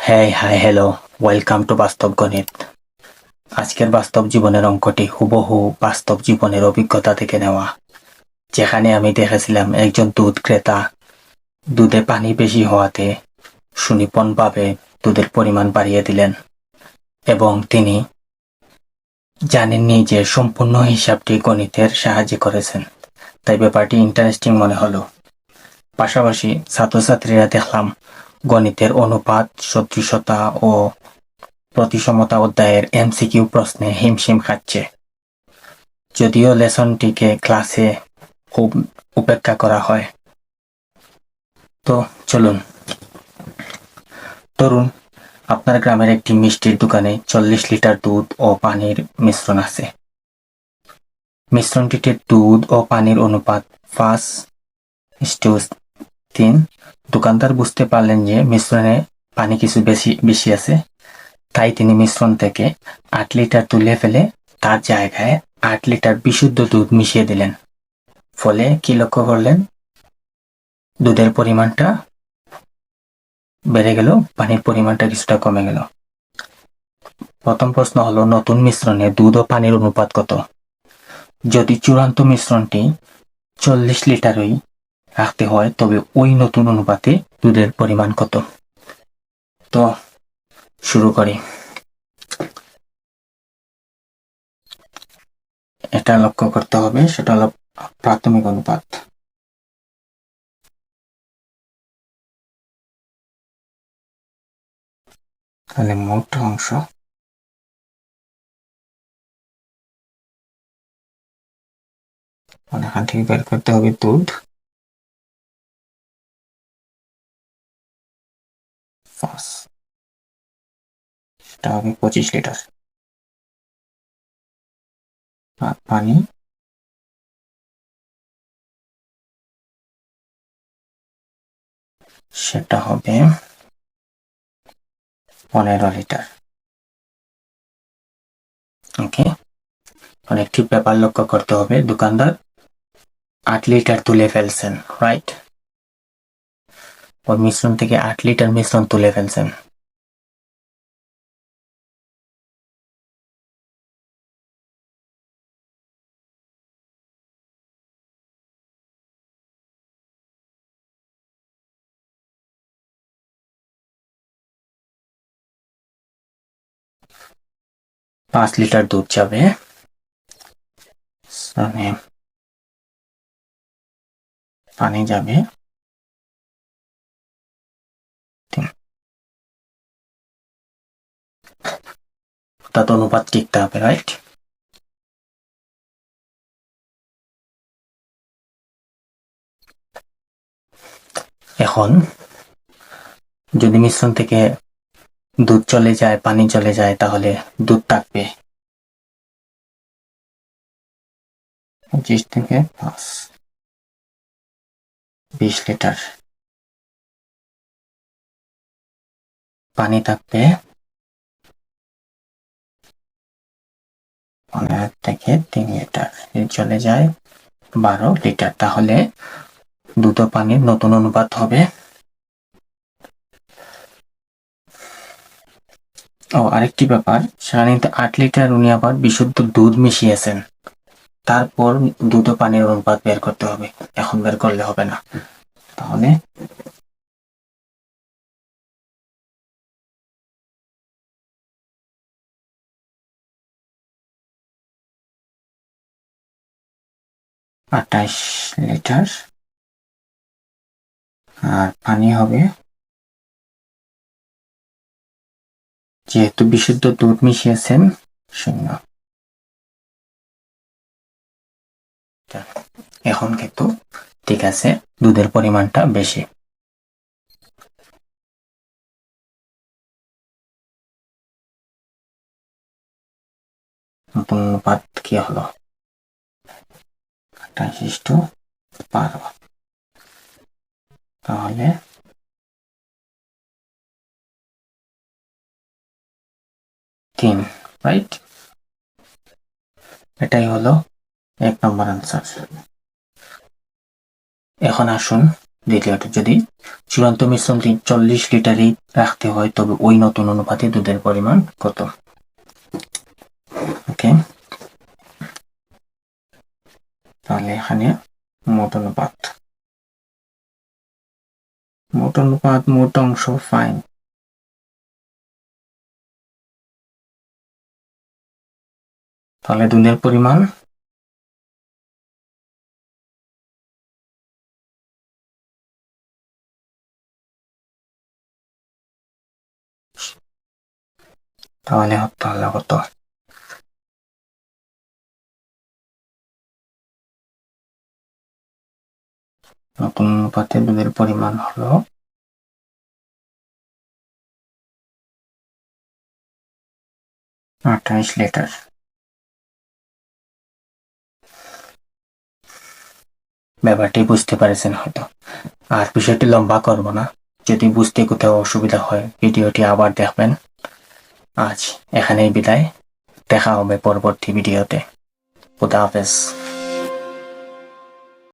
Hi hello, welcome to বাস্তব গণিত। আজকের বাস্তব জীবনের অঙ্কটি হুবহু বাস্তব জীবনের অভিজ্ঞতা থেকে নেওয়া, যেখানে আমি দেখেছিলাম একজন দুধ ক্রেতা দুধে পানি বেশি হওয়াতে সুনিপুণভাবে দুধের পরিমাণ বাড়িয়ে দিলেন এবং তিনি জানেননি যে সম্পূর্ণ হিসাবটি গণিতের সাহায্যে করেছেন। তাই ব্যাপারটি ইন্টারেস্টিং মনে হলো। পাশাপাশি ছাত্রছাত্রীরা দেখলাম গণিতের অনুপাত, সদৃশতা ও প্রতিসমতা অধ্যায়ের এমসিকিউ প্রশ্নে হিমশিম খাচ্ছে। যদিও লেসনটিকে ক্লাসে খুব উপেক্ষা করা হয়। তো চলুন। ধরুন, আপনার গ্রামের একটি মিষ্টির দোকানে 40 লিটার দুধ ও পানির মিশ্রণ আছে। মিশ্রণটিতে দুধ ও পানির অনুপাত 5:3। দোকানদার বুঝতে পারলেন যে মিশ্রণে পানি কিছু বেশি আছে, তাই তিনি মিশ্রণ থেকে 8 লিটার তুলে ফেলে তার জায়গায় 8 লিটার বিশুদ্ধ দুধ মিশিয়ে দিলেন। ফলে কি লক্ষ্য করলেন? দুধের পরিমাণটা বেড়ে গেল, পানির পরিমাণটা কিছুটা কমে গেল। প্রথম প্রশ্ন হলো, নতুন মিশ্রণে দুধ ও পানির অনুপাত কত? যদি চূড়ান্ত মিশ্রণটি 40 লিটারই রাখতে হয়, তবে ওই নতুন অনুপাতে দুধের পরিমাণ কত? তো শুরু করি। এটা লক্ষ্য করতে হবে, সেটা হলো প্রাথমিক অনুপাত। তাহলে মোট অংশ এখান থেকে বের করতে হবে দুধ, সেটা হবে 25 লিটার, আর পানি সেটা হবে 15 লিটার। ওকে, একটি ব্যাপার লক্ষ্য করতে হবে, দোকানদার 8 লিটার তুলে ফেলছেন, রাইট? ওর মিশ্রণ থেকে 8 লিটার মিশ্রণ তুলে ফেলছেন। পাঁচ লিটার দুধ যাবে, পানি যাবে 3। অর্থাৎ অনুপাত টিকতে হবে, রাইট? এখন যদি মিশ্রণ থেকে দুধ চলে যায়, পানি চলে যায়, তাহলে দুধ থাকবে 25 থেকে 5, 20 লিটার। পানি থাকবে 15 থেকে 3 লিটার, চলে যায় 12 লিটার। তাহলে দুধ ও পানির নতুন অনুপাত হবে, আরেকটি ব্যাপার, সেখানে 8 লিটার উনি আবার বিশুদ্ধ দুধ মিশিয়েছেন। তারপর দুধ ও পানির অনুপাত বের করতে হবে, এখন বের করলে হবে না। তাহলে আটাইশ লিটার, আর পানি হবে, যেহেতু বিশুদ্ধ দুধ মিশিয়েছেন, 0। এখন কিন্তু ঠিক আছে, দুধের পরিমাণটা বেশি। নতুন অনুপাত কি হলো? 28:12। তাহলে 3, রাইট? এটাই হলো 1 নম্বর আনসার। এখন আসুন দ্বিতীয়ত, যদি চূড়ান্ত মিশ্রণটি 40 লিটারই রাখতে হয় তবে ওই নতুন অনুপাতে দুধের পরিমাণ কত? ওকে, তাহলে এখানে মোট অনুপাত মোট অংশ ফাইন। তাহলে দুধের পরিমাণ তাহলে হলো কত? নতুন অনুপাতে দুধের পরিমাণ হলো 28 লিটার। ব্যাপারটি বুঝতে পারছেন হয়তো। আর বিষয়টি লম্বা করব না, যদি বুঝতে কোথাও অসুবিধা হয় ভিডিওটি আবার দেখবেন। আজ এখানেই বিদায়, দেখা হবে পরবর্তী ভিডিওতে। খুদা হাফেজ।